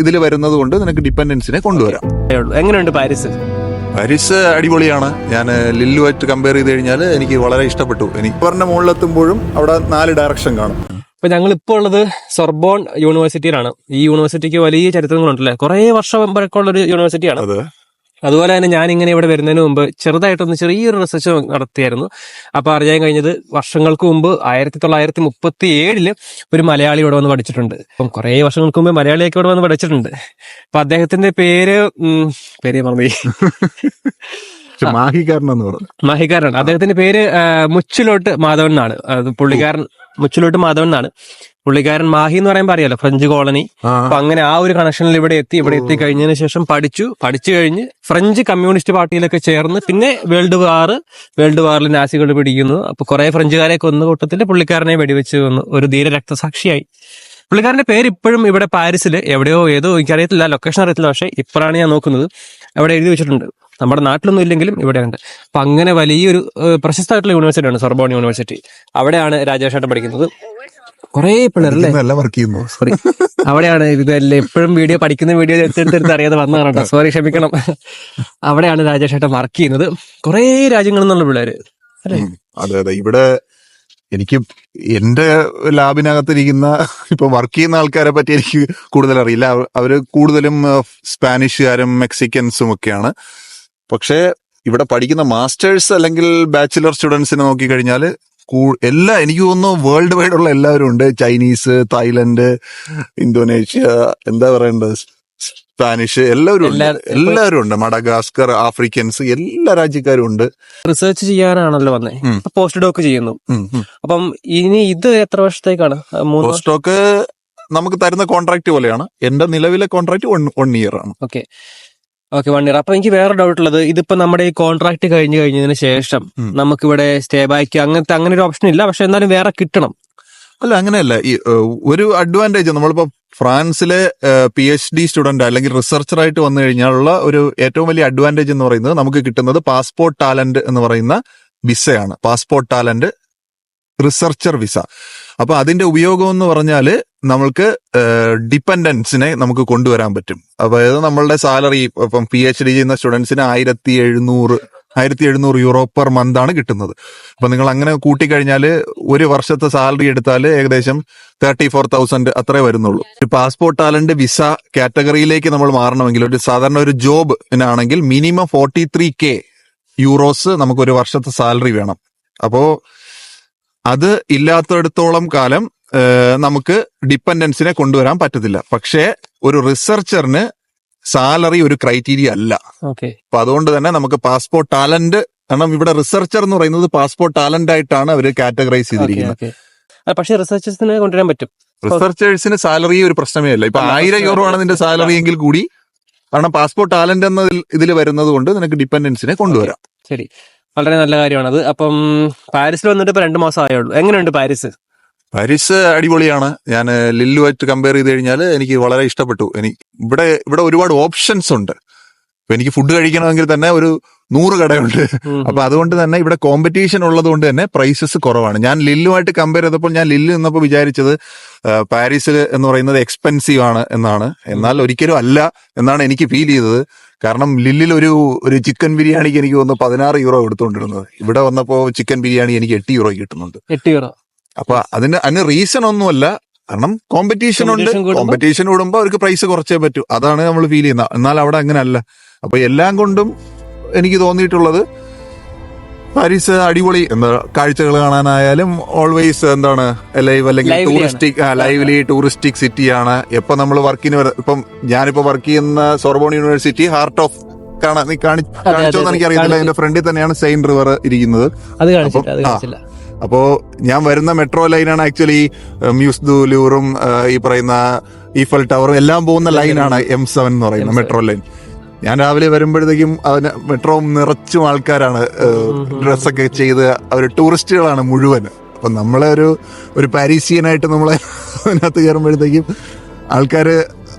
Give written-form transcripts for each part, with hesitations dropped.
ഇതിൽ വരുന്നത് കൊണ്ട് നിനക്ക് ഡിപ്പെൻഡൻസിനെ കൊണ്ടുവരാം. എങ്ങനെയുണ്ട് പാരീസ്? പാരീസ് അടിപൊളിയാണ്. ഞാൻ ലില്ലുമായിട്ട് കമ്പയർ ചെയ്ത് കഴിഞ്ഞാൽ എനിക്ക് വളരെ ഇഷ്ടപ്പെട്ടു. എനിക്ക് പറഞ്ഞ മുകളിലെത്തുമ്പോഴും അവിടെ 4 ഡയറക്ഷൻ കാണും. ഇപ്പൊ ഞങ്ങൾ ഇപ്പോൾ ഉള്ളത് സോർബോൺ യൂണിവേഴ്സിറ്റിയിലാണ്. ഈ യൂണിവേഴ്സിറ്റിക്ക് വലിയ ചരിത്രങ്ങളുണ്ടല്ലേ, കുറെ വർഷം പഴക്കമുള്ള ഒരു യൂണിവേഴ്സിറ്റിയാണ്. അതുപോലെ തന്നെ ഞാൻ ഇങ്ങനെ ഇവിടെ വരുന്നതിന് മുമ്പ് ചെറുതായിട്ടൊന്ന് ചെറിയൊരു റിസർച്ച് നടത്തിയായിരുന്നു. അപ്പൊ അറിയാൻ കഴിഞ്ഞത് വർഷങ്ങൾക്ക് മുമ്പ് 1937 ഒരു മലയാളി ഇവിടെ വന്ന് പഠിച്ചിട്ടുണ്ട്. അപ്പം കുറെ വർഷങ്ങൾക്ക് മുമ്പ് മലയാളിയൊക്കെ ഇവിടെ വന്ന് പഠിച്ചിട്ടുണ്ട്. അപ്പൊ അദ്ദേഹത്തിന്റെ പേര് മറന്നു. മാഹിക്കാരനാണ്. അദ്ദേഹത്തിന്റെ പേര് മുച്ചിലോട്ട് മാധവൻ എന്നാണ്. മുച്ചിലോട്ട് മാധവൻ എന്നാണ് പുള്ളിക്കാരൻ. മാഹി എന്ന് പറയുമ്പോൾ അറിയാലോ, ഫ്രഞ്ച് കോളനി. അപ്പൊ അങ്ങനെ ആ ഒരു കണക്ഷനിൽ ഇവിടെ എത്തി കഴിഞ്ഞതിന് ശേഷം പഠിച്ചു കഴിഞ്ഞ് ഫ്രഞ്ച് കമ്മ്യൂണിസ്റ്റ് പാർട്ടിയിലൊക്കെ ചേർന്ന് പിന്നെ വേൾഡ് വാറിൽ നാസികൾ പിടിക്കുന്നു. അപ്പൊ കുറെ ഫ്രഞ്ചുകാരെ കൊന്ന കൂട്ടത്തിൽ പുള്ളിക്കാരനെ വെടിവെച്ച് കൊന്നു. ഒരു ധീര രക്തസാക്ഷിയായി. പുള്ളിക്കാരന്റെ പേര് ഇപ്പോഴും ഇവിടെ പാരീസിൽ എവിടെയോ ഏതോ എനിക്കറിയത്തില്ല, ലൊക്കേഷൻ അറിയത്തില്ല, പക്ഷെ ഇപ്പോഴാണ് ഞാൻ നോക്കുന്നത് അവിടെ എഴുതി വെച്ചിട്ടുണ്ട്. നമ്മുടെ നാട്ടിലൊന്നും ഇല്ലെങ്കിലും ഇവിടെയുണ്ട്. അപ്പൊ അങ്ങനെ വലിയൊരു പ്രശസ്തമായിട്ടുള്ള യൂണിവേഴ്സിറ്റിയാണ് സോർബോൺ യൂണിവേഴ്സിറ്റി. അവിടെയാണ് രാജേഷേട്ടൻ പഠിക്കുന്നത്. കുറെ പിള്ളേരല്ലേ സോറി, അവിടെയാണ് ഇതെല്ലാം എപ്പോഴും പഠിക്കുന്ന വീഡിയോ എടുത്തെടുത്ത് അറിയാതെ വന്നതാണ് കേട്ടോ, സോറി ക്ഷമിക്കണം. അവിടെയാണ് രാജേഷേട്ടൻ വർക്ക് ചെയ്യുന്നത്. കുറെ രാജ്യങ്ങളിൽ നിന്നുള്ള പിള്ളേര് അല്ലേ? അതെ. ഇവിടെ എനിക്ക് എന്റെ ലാബിനകത്തിരിക്കുന്ന ഇപ്പൊ വർക്ക് ചെയ്യുന്ന ആൾക്കാരെ പറ്റി എനിക്ക് കൂടുതൽ അറിയില്ല. അവര് കൂടുതലും സ്പാനിഷുകാരും മെക്സിക്കൻസും ഒക്കെയാണ്. പക്ഷെ ഇവിടെ പഠിക്കുന്ന മാസ്റ്റേഴ്സ് അല്ലെങ്കിൽ ബാച്ചിലർ സ്റ്റുഡൻസിനെ നോക്കിക്കഴിഞ്ഞാൽ എനിക്ക് തോന്നുന്നു വേൾഡ് വൈഡ് ഉള്ള എല്ലാവരും ഉണ്ട്. ചൈനീസ്, തായ്ലൻഡ്, ഇന്തോനേഷ്യ, എന്താ പറയേണ്ടത്, സ്പാനിഷ്, എല്ലാവരും ഉണ്ട്. മഡഗാസ്കർ, ആഫ്രിക്കൻസ്, എല്ലാ രാജ്യക്കാരും ഉണ്ട്. റിസർച്ച് ചെയ്യാനാണല്ലോ വന്നേ, പോസ്റ്റ് ഡോക്ക് ചെയ്യുന്നു. അപ്പം ഇനി ഇത് എത്ര വർഷത്തേക്കാണ്? പോസ്റ്റ് ഡോക്ക് നമുക്ക് തരുന്ന കോൺട്രാക്ട് പോലെയാണ്. എന്റെ നിലവിലെ കോൺട്രാക്ട് 1 ഇയർ ആണ്. Okay 1 year. അപ്പൊ എനിക്ക് വേറെ ഡൗട്ട് ഉള്ളത്, ഇതിപ്പോ നമ്മുടെ ഈ കോൺട്രാക്ട് കഴിഞ്ഞതിന് ശേഷം നമുക്കിവിടെ സ്റ്റേ ബാക്ക് അങ്ങനെ ഒരു ഓപ്ഷൻ ഇല്ല, പക്ഷെ എന്നാലും വേറെ കിട്ടണം. അല്ല, അങ്ങനെയല്ല. ഈ ഒരു അഡ്വാൻറ്റേജ് നമ്മളിപ്പോ ഫ്രാൻസിലെ PhD സ്റ്റുഡന്റ് അല്ലെങ്കിൽ റിസർച്ചർ ആയിട്ട് വന്നു കഴിഞ്ഞാലുള്ള ഒരു ഏറ്റവും വലിയ അഡ്വാൻറ്റേജ് എന്ന് പറയുന്നത് നമുക്ക് കിട്ടുന്നത് പാസ്പോർട്ട് ടാലന്റ് എന്ന് പറയുന്ന വിസയാണ്. Passport talent researcher visa. അപ്പൊ അതിന്റെ ഉപയോഗം എന്ന് പറഞ്ഞാല് നമ്മൾക്ക് ഡിപ്പെൻഡൻസിനെ നമുക്ക് കൊണ്ടുവരാൻ പറ്റും. അതായത് നമ്മളുടെ സാലറി ഇപ്പം PhD ചെയ്യുന്ന സ്റ്റുഡൻസിന് 1700 യൂറോ പെർ മന്ത് ആണ് കിട്ടുന്നത്. അപ്പൊ നിങ്ങൾ അങ്ങനെ കൂട്ടിക്കഴിഞ്ഞാൽ ഒരു വർഷത്തെ സാലറി എടുത്താൽ ഏകദേശം 34,000 അത്രേ വരുന്നുള്ളൂ. ഒരു പാസ്പോർട്ട് ടാലന്റ് വിസ കാറ്റഗറിയിലേക്ക് നമ്മൾ മാറണമെങ്കിൽ സാധാരണ ഒരു ജോബിനാണെങ്കിൽ മിനിമം 43K യൂറോസ് നമുക്ക് ഒരു വർഷത്തെ സാലറി വേണം. അപ്പോ അത് ഇല്ലാത്തടത്തോളം കാലം നമുക്ക് ഡിപ്പെൻഡൻസിനെ കൊണ്ടുവരാൻ പറ്റത്തില്ല. പക്ഷേ ഒരു റിസർച്ചറിന് സാലറി ഒരു ക്രൈറ്റീരിയ അല്ല. അപ്പൊ അതുകൊണ്ട് തന്നെ നമുക്ക് പാസ്പോർട്ട് ടാലന്റ്, കാരണം ഇവിടെ റിസർച്ചർ എന്ന് പറയുന്നത് പാസ്പോർട്ട് ടാലന്റ് ആയിട്ടാണ് അവർ കാറ്റഗറൈസ് ചെയ്തിരിക്കുന്നത്. പക്ഷേ റിസർച്ചേഴ്സിനെ കൊണ്ടുവരാൻ പറ്റും. റിസർച്ചേഴ്സിന് സാലറി ഒരു പ്രശ്നമേ അല്ല. ഇപ്പൊ 1000 യൂറോ ആണ് നിന്റെ സാലറി എങ്കിൽ കൂടി, കാരണം പാസ്പോർട്ട് ടാലന്റ് എന്ന ഇതിൽ വരുന്നത് കൊണ്ട് നിനക്ക് ഡിപ്പെൻഡൻസിനെ കൊണ്ടുവരാം. ശരി, വളരെ നല്ല കാര്യമാണത്. അപ്പം പാരീസിൽ വന്നിട്ട് ഇപ്പൊ 2 മാസം ആയുള്ളൂ. എങ്ങനെയുണ്ട് പാരീസ്? പാരീസ് അടിപൊളിയാണ്. ഞാൻ ലില്ലുമായിട്ട് കമ്പയർ ചെയ്ത് കഴിഞ്ഞാൽ എനിക്ക് വളരെ ഇഷ്ടപ്പെട്ടു. ഇവിടെ ഒരുപാട് ഓപ്ഷൻസ് ഉണ്ട്. ഇപ്പൊ എനിക്ക് ഫുഡ് കഴിക്കണമെങ്കിൽ തന്നെ ഒരു 100 കടയുണ്ട്. അപ്പൊ അതുകൊണ്ട് തന്നെ ഇവിടെ കോമ്പറ്റീഷൻ ഉള്ളത് കൊണ്ട് തന്നെ പ്രൈസസ് കുറവാണ്. ഞാൻ ലില്ലുമായിട്ട് കമ്പയർ ചെയ്തപ്പോൾ ഞാൻ ലില്ല് നിന്നപ്പോൾ വിചാരിച്ചത് പാരീസിൽ എന്ന് പറയുന്നത് എക്സ്പെൻസീവ് ആണ് എന്നാണ്. എന്നാൽ ഒരിക്കലും അല്ല എന്നാണ് എനിക്ക് ഫീൽ ചെയ്തത്. കാരണം ലില്ലിൽ ഒരു ചിക്കൻ ബിരിയാണിക്ക് എനിക്ക് തോന്നുന്നു 16 യൂറോ കൊടുത്തുകൊണ്ടിരുന്നത്. ഇവിടെ വന്നപ്പോ ചിക്കൻ ബിരിയാണി എനിക്ക് 8 യൂറോ കിട്ടുന്നുണ്ട്. 8 യൂറോ. അപ്പൊ അതിന് റീസൺ ഒന്നുമല്ല, കാരണം കോമ്പറ്റീഷൻ ഉണ്ട്. കോമ്പറ്റീഷൻ കൂടുമ്പോ അവർക്ക് പ്രൈസ് കുറച്ചേ പറ്റൂ. അതാണ് നമ്മൾ ഫീൽ ചെയ്യുന്നത്. എന്നാൽ അവിടെ അങ്ങനെ അല്ല. അപ്പൊ എല്ലാം കൊണ്ടും എനിക്ക് തോന്നിയിട്ടുള്ളത് പാരീസ് അടിപൊളി. കാഴ്ചകൾ കാണാനായാലും ഓൾവേസ് ലൈവ് അല്ലെങ്കിൽ ലൈവ്ലി ടൂറിസ്റ്റിക് സിറ്റിയാണ്. എപ്പൊ നമ്മൾ ഇപ്പം ഞാനിപ്പോ വർക്ക് ചെയ്യുന്ന സോർബോൺ യൂണിവേഴ്സിറ്റി ഹാർട്ട് ഓഫ് നീ കാണിച്ചോന്ന് എനിക്കറിയത്തില്ല. എന്റെ ഫ്രണ്ടിൽ തന്നെയാണ് സെയിൻ റിവർ ഇരിക്കുന്നത്. അപ്പോ ഞാൻ വരുന്ന മെട്രോ ലൈനാണ് ആക്ച്വലി മ്യൂസ് ദു ലൂറും ഈ പറയുന്ന ഈഫൽ ടവറും എല്ലാം പോകുന്ന ലൈനാണ് M7 എന്ന് പറയുന്ന മെട്രോ ലൈൻ. ഞാൻ രാവിലെ വരുമ്പോഴത്തേക്കും അതിന് മെട്രോ നിറച്ചും ആൾക്കാരാണ്, ഡ്രസ്സൊക്കെ ചെയ്ത് അവർ ടൂറിസ്റ്റുകളാണ് മുഴുവൻ. അപ്പൊ നമ്മളെ ഒരു പാരീസിയനായിട്ട് നമ്മളെ അതിനകത്ത് കയറുമ്പോഴത്തേക്കും ആൾക്കാര്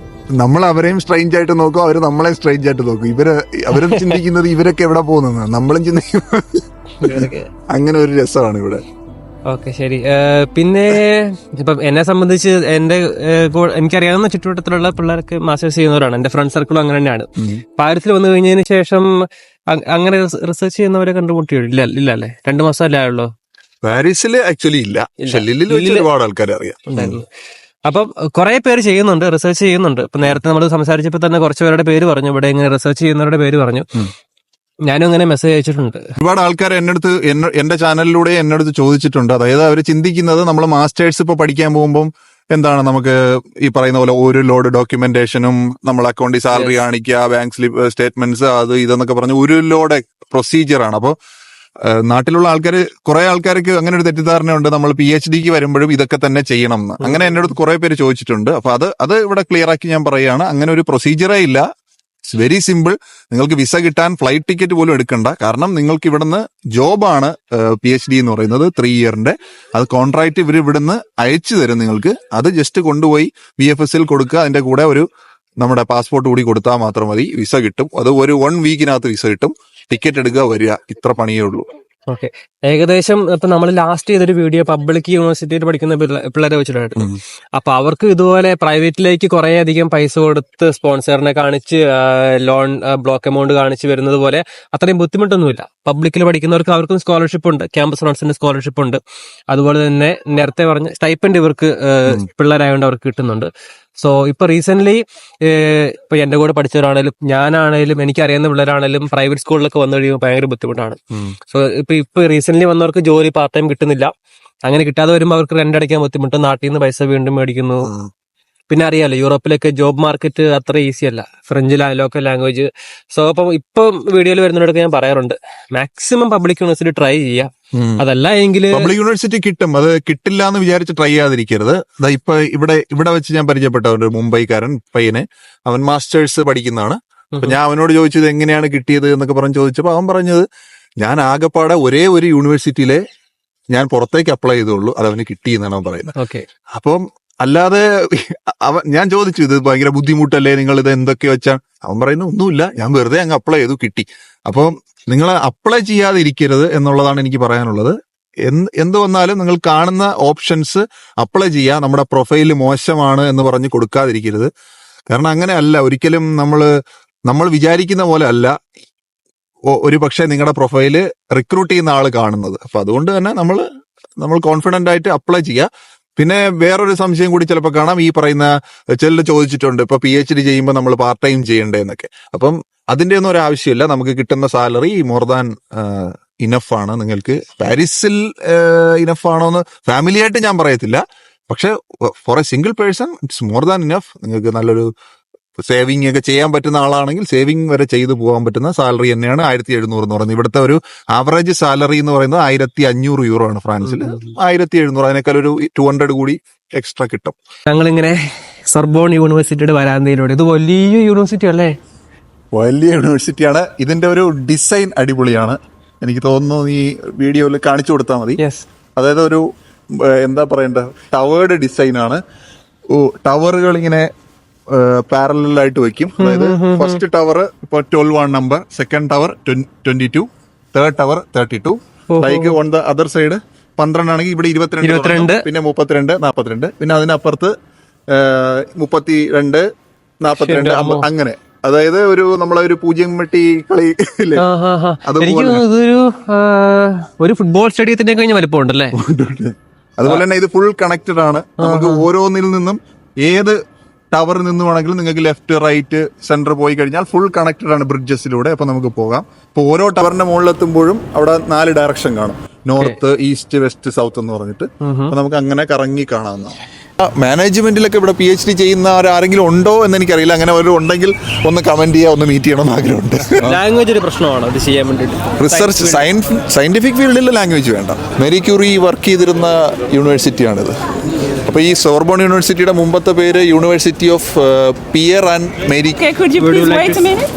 നമ്മൾ അവരെയും സ്ട്രെയിഞ്ച് ആയിട്ട് നോക്കും, അവര് നമ്മളെ സ്ട്രെയിഞ്ച് ആയിട്ട് നോക്കും. അവരും ചിന്തിക്കുന്നത് ഇവരൊക്കെ എവിടെ പോകുന്നത്, നമ്മളും ചിന്തിക്കുന്നത്. അങ്ങനെ ഒരു രസമാണ് ഇവിടെ. ഓക്കെ, ശരി. പിന്നെ ഇപ്പം എന്നെ സംബന്ധിച്ച് എനിക്കറിയാവുന്ന ചുറ്റുവട്ടത്തിലുള്ള പിള്ളേർക്ക് മാസ്റ്റേഴ്സ് ചെയ്യുന്നവരാണ്. എന്റെ ഫ്രണ്ട് സർക്കിളും അങ്ങനെ തന്നെയാണ്. പാരീസിൽ വന്നു കഴിഞ്ഞതിന് ശേഷം അങ്ങനെ റിസർച്ച് ചെയ്യുന്നവരെ കണ്ടുമുട്ടിയോ? ഇല്ല അല്ലേ? 2 മാസമല്ലേ ആയുള്ളൂ. പാരീസില് ആക്ച്വലി ഇല്ല, ഒരുപാട് ആൾക്കാരെ അറിയാം. അപ്പം കുറെ പേര് ചെയ്യുന്നുണ്ട്, റിസർച്ച് ചെയ്യുന്നുണ്ട്. ഇപ്പൊ നേരത്തെ നമ്മൾ സംസാരിച്ചപ്പോൾ തന്നെ കുറച്ച് പേരുടെ പേര് പറഞ്ഞു, ഇവിടെ ഇങ്ങനെ റിസർച്ച് ചെയ്യുന്നവരുടെ പേര് പറഞ്ഞു. ഞാനും അങ്ങനെ മെസ്സേജ് അയച്ചിട്ടുണ്ട്. ഒരുപാട് ആൾക്കാർ എന്റെ ചാനലിലൂടെ എന്നടുത്ത് ചോദിച്ചിട്ടുണ്ട്. അതായത് അവർ ചിന്തിക്കുന്നത് നമ്മൾ മാസ്റ്റേഴ്സ് ഇപ്പൊ പഠിക്കാൻ പോകുമ്പോൾ എന്താണ് നമുക്ക് ഈ പറയുന്ന പോലെ ഒരു ലോഡ് ഡോക്യുമെന്റേഷനും നമ്മൾ അക്കൗണ്ടിൽ സാലറി കാണിക്കുക, ബാങ്ക് സ്ലിപ്പ് സ്റ്റേറ്റ്മെന്റ്സ്, അത് ഇതെന്നൊക്കെ പറഞ്ഞ് ഒരു ലോഡ് പ്രൊസീജിയറാണ്. അപ്പോൾ നാട്ടിലുള്ള കുറെ ആൾക്കാർക്ക് അങ്ങനെ ഒരു തെറ്റിദ്ധാരണയുണ്ട്, നമ്മൾ PhD വരുമ്പോഴും ഇതൊക്കെ തന്നെ ചെയ്യണം എന്ന്. അങ്ങനെ എന്നോട് കുറെ പേര് ചോദിച്ചിട്ടുണ്ട്. അപ്പൊ അത് ഇവിടെ ക്ലിയർ ആക്കി ഞാൻ പറയുകയാണ്, അങ്ങനെ ഒരു പ്രൊസീജിയറേ ഇല്ല. It's very simple. നിങ്ങൾക്ക് വിസ കിട്ടാൻ ഫ്ലൈറ്റ് ടിക്കറ്റ് പോലും എടുക്കണ്ട. കാരണം നിങ്ങൾക്ക് ഇവിടുന്ന് ജോബാണ് PhD എന്ന് പറയുന്നത്, 3 ഇയറിന്റെ. അത് കോൺട്രാക്ട് ഇവിടുന്ന് അയച്ചു തരും നിങ്ങൾക്ക്. അത് ജസ്റ്റ് കൊണ്ടുപോയി VFSൽ കൊടുക്കുക. അതിന്റെ കൂടെ നമ്മുടെ പാസ്പോർട്ട് കൂടി കൊടുത്താൽ മാത്രം മതി, വിസ കിട്ടും. അത് 1 വീക്കിനകത്ത് വിസ കിട്ടും. ടിക്കറ്റ് എടുക്കുക, വരിക, ഇത്ര പണിയേ ഉള്ളൂ. ഓക്കെ, ഏകദേശം ഇപ്പൊ നമ്മൾ ലാസ്റ്റ് ചെയ്തൊരു വീഡിയോ പബ്ലിക് യൂണിവേഴ്സിറ്റിയിൽ പഠിക്കുന്ന പിള്ളേരെ വെച്ചിട്ടായിരുന്നു. അപ്പൊ അവർക്ക് ഇതുപോലെ പ്രൈവറ്റിലേക്ക് കുറെ അധികം പൈസ കൊടുത്ത് സ്പോൺസറിനെ കാണിച്ച് ലോൺ ബ്ലോക്ക് എമൗണ്ട് കാണിച്ച് വരുന്നത് പോലെ അത്രയും ബുദ്ധിമുട്ടൊന്നുമില്ല. പബ്ലിക്കിൽ പഠിക്കുന്നവർക്ക് അവർക്കും സ്കോളർഷിപ്പ് ഉണ്ട്, ക്യാമ്പസ് റൺസിന്റെ സ്കോളർഷിപ്പ് ഉണ്ട്. അതുപോലെ തന്നെ നേരത്തെ പറഞ്ഞ സ്റ്റൈപ്പൻഡ് ഇവർക്ക് പിള്ളേരായതുകൊണ്ട് അവർക്ക് കിട്ടുന്നുണ്ട്. സോ ഇപ്പൊ റീസെന്റ് ഇപ്പൊ എന്റെ കൂടെ പഠിച്ചവരാണേലും ഞാനാണേലും എനിക്കറിയുന്ന പിള്ളേരാണേലും പ്രൈവറ്റ് സ്കൂളിലൊക്കെ വന്നു കഴിയുമ്പോൾ ഭയങ്കര ബുദ്ധിമുട്ടാണ്. സോ ഇപ്പൊ റീസെന്റ് വന്നവർക്ക് ജോലി പാർട്ട് ടൈം കിട്ടുന്നില്ല. അങ്ങനെ കിട്ടാതെ വരുമ്പോൾ അവർക്ക് റെന്റ് അടയ്ക്കാൻ ബുദ്ധിമുട്ട്, നാട്ടിൽ നിന്ന് പൈസ വീണ്ടും മേടിക്കുന്നു. പിന്നെ അറിയാലോ, യൂറോപ്പിലൊക്കെ ജോബ് മാർക്കറ്റ് അത്ര ഈസി അല്ല, ഫ്രഞ്ച് ലോക്കൽ ലാംഗ്വേജ്. സോ അപ്പം ഇപ്പം വീഡിയോയിൽ വരുന്നവരൊക്കെ ഞാൻ പറയാറുണ്ട്, മാക്സിമം പബ്ലിക് യൂണിവേഴ്സിറ്റി ട്രൈ ചെയ്യാം. അതല്ല എങ്കിൽ പബ്ലിക് യൂണിവേഴ്സിറ്റി കിട്ടും, അത് കിട്ടില്ല എന്ന് വിചാരിച്ച് ട്രൈ ചെയ്യാതിരിക്കരുത്. ഇപ്പൊ ഇവിടെ വെച്ച് ഞാൻ പരിചയപ്പെട്ട ഒരു മുംബൈക്കാരൻ പയ്യനെ, അവൻ മാസ്റ്റേഴ്സ് പഠിക്കുന്നതാണ്. അപ്പൊ ഞാൻ അവനോട് ചോദിച്ചത് എങ്ങനെയാണ് കിട്ടിയത് എന്നൊക്കെ പറഞ്ഞ് ചോദിച്ചപ്പോൾ അവൻ പറഞ്ഞത്, ഞാൻ ആകെപ്പാടെ ഒരേ ഒരു യൂണിവേഴ്സിറ്റിയിലെ ഞാൻ പുറത്തേക്ക് അപ്ലൈ ചെയ്തുള്ളൂ, അത് അവന് കിട്ടി എന്നാണ് അവൻ പറയുന്നത്. അപ്പം അല്ലാതെ ഞാൻ ചോദിച്ചു, ഇത് ഭയങ്കര ബുദ്ധിമുട്ടല്ലേ, നിങ്ങൾ ഇത് എന്തൊക്കെ വെച്ചാൽ? അവൻ പറയുന്നു, ഒന്നുമില്ല, ഞാൻ വെറുതെ അങ്ങ് അപ്ലൈ ചെയ്തു, കിട്ടി. അപ്പം നിങ്ങൾ അപ്ലൈ ചെയ്യാതെ ഇരിക്കരുത് എന്നുള്ളതാണ് എനിക്ക് പറയാനുള്ളത്. എന്ത് വന്നാലും നിങ്ങൾ കാണുന്ന ഓപ്ഷൻസ് അപ്ലൈ ചെയ്യുക. നമ്മുടെ പ്രൊഫൈല് മോശമാണ് എന്ന് പറഞ്ഞ് കൊടുക്കാതിരിക്കരുത്. കാരണം അങ്ങനെ അല്ല, ഒരിക്കലും നമ്മൾ വിചാരിക്കുന്ന പോലെ അല്ല ഒരു പക്ഷേ നിങ്ങളുടെ പ്രൊഫൈല് റിക്രൂട്ട് ചെയ്യുന്ന ആള് കാണുന്നത്. അപ്പൊ അതുകൊണ്ട് തന്നെ നമ്മൾ കോൺഫിഡന്റ് ആയിട്ട് അപ്ലൈ ചെയ്യുക. പിന്നെ വേറൊരു സംശയം കൂടി ചിലപ്പോൾ കാണാം, ഈ പറയുന്ന ചിലർ ചോദിച്ചിട്ടുണ്ട്, ഇപ്പൊ PhD ചെയ്യുമ്പോൾ നമ്മൾ പാർട്ട് ടൈം ചെയ്യണ്ടേ എന്നൊക്കെ. അപ്പം അതിന്റെ ഒന്നും ഒരു ആവശ്യമില്ല. നമുക്ക് കിട്ടുന്ന സാലറി മോർ ദാൻ ഇനഫ് ആണ്. നിങ്ങൾക്ക് പാരീസിൽ ഇനഫ് ആണോ എന്ന് ഫാമിലി ആയിട്ട് ഞാൻ പറയത്തില്ല, പക്ഷെ for a single person it's more than enough. നിങ്ങൾക്ക് നല്ലൊരു സേവിങ് ഒക്കെ ചെയ്യാൻ പറ്റുന്ന ആളാണെങ്കിൽ സേവിങ് വരെ ചെയ്തു പോകാൻ പറ്റുന്ന സാലറി തന്നെയാണ് 1700 എന്ന് പറയുന്നത്. ഇവിടുത്തെ ഒരു ആവറേജ് സാലറി എന്ന് പറയുന്നത് 1500 യൂറോ ആണ് ഫ്രാൻസിൽ. 1700, അതിനേക്കാൾ ഒരു 200 കൂടി എക്സ്ട്രാ കിട്ടും. ഞങ്ങളിങ്ങനെ സോർബോൺ യൂണിവേഴ്സിറ്റിയുടെ വരാന്തയിലൂടെ, ഇത് വലിയ യൂണിവേഴ്സിറ്റി അല്ലേ? വലിയ യൂണിവേഴ്സിറ്റിയാണ്. ഇതിന്റെ ഒരു ഡിസൈൻ അടിപൊളിയാണ്. എനിക്ക് തോന്നുന്നു ഈ വീഡിയോയിൽ കാണിച്ചു കൊടുത്താൽ മതി. അതായത് ഒരു എന്താ പറയണ്ട, ടവേർഡ് ഡിസൈൻ ആണ്. ടവറുകൾ ഇങ്ങനെ പാരലായിട്ട് വെക്കും. അതായത് ഫസ്റ്റ് ടവർ ഇപ്പൊ 12 number, second tower 22, third tower 32. Like on the other side 12 ആണെങ്കിൽ ഇവിടെ 22, പിന്നെ 32, 42, പിന്നെ അതിനപ്പുറത്ത് 32, 42, അങ്ങനെ. അതായത് നമ്മളെ ഒരു പൂജ്യം വെട്ടി കളി ഇല്ലേ, ഒരു ഫുട്ബോൾ സ്റ്റേഡിയത്തിന്റെ കഴിഞ്ഞ വലിപ്പം ഉണ്ടല്ലേ. അതുപോലെ തന്നെ ഇത് ഫുൾ കണക്റ്റഡ് ആണ്. നമുക്ക് ഓരോന്നിൽ നിന്നും ഏത് ടവറിൽ നിന്ന് വേണമെങ്കിലും നിങ്ങൾക്ക് ലെഫ്റ്റ് റൈറ്റ് സെന്റർ പോയി കഴിഞ്ഞാൽ ഫുൾ കണക്റ്റഡ് ആണ് ബ്രിഡ്ജസിലൂടെ. അപ്പൊ നമുക്ക് പോകാം. ഇപ്പൊ ഓരോ ടവറിന്റെ മുകളിലെത്തുമ്പോഴും അവിടെ 4 ഡയറക്ഷൻ കാണും, നോർത്ത്, ഈസ്റ്റ്, വെസ്റ്റ്, സൗത്ത് എന്ന് പറഞ്ഞിട്ട്. അപ്പൊ നമുക്ക് അങ്ങനെ കറങ്ങി കാണാവുന്നതാണ്. മാനേജ്മെന്റിലൊക്കെ ഇവിടെ PhD ചെയ്യുന്നവർ ആരെങ്കിലും ഉണ്ടോ എന്ന് എനിക്കറിയില്ല. അങ്ങനെ ഒരു ഉണ്ടെങ്കിൽ ഒന്ന് കമന്റ് ചെയ്യുക, ഒന്ന് മീറ്റ് ചെയ്യണമെന്ന് ആഗ്രഹമുണ്ട്. ലാംഗ്വേജ് ഒരു പ്രശ്നമാണ് അത് ചെയ്യാൻ വേണ്ടിയിട്ട്. റിസർച്ച് സയന്റിഫിക് ഫീൽഡിൽ ലാംഗ്വേജ് വേണ്ട. മേരി ക്യൂറി വർക്ക് ചെയ്തിരുന്ന യൂണിവേഴ്സിറ്റിയാണിത്. അപ്പോൾ ഈ സോർബോൺ യൂണിവേഴ്സിറ്റിയുടെ മുമ്പത്തെ പേര് university of Pierre and Marie. Okay, could you please wait a minute?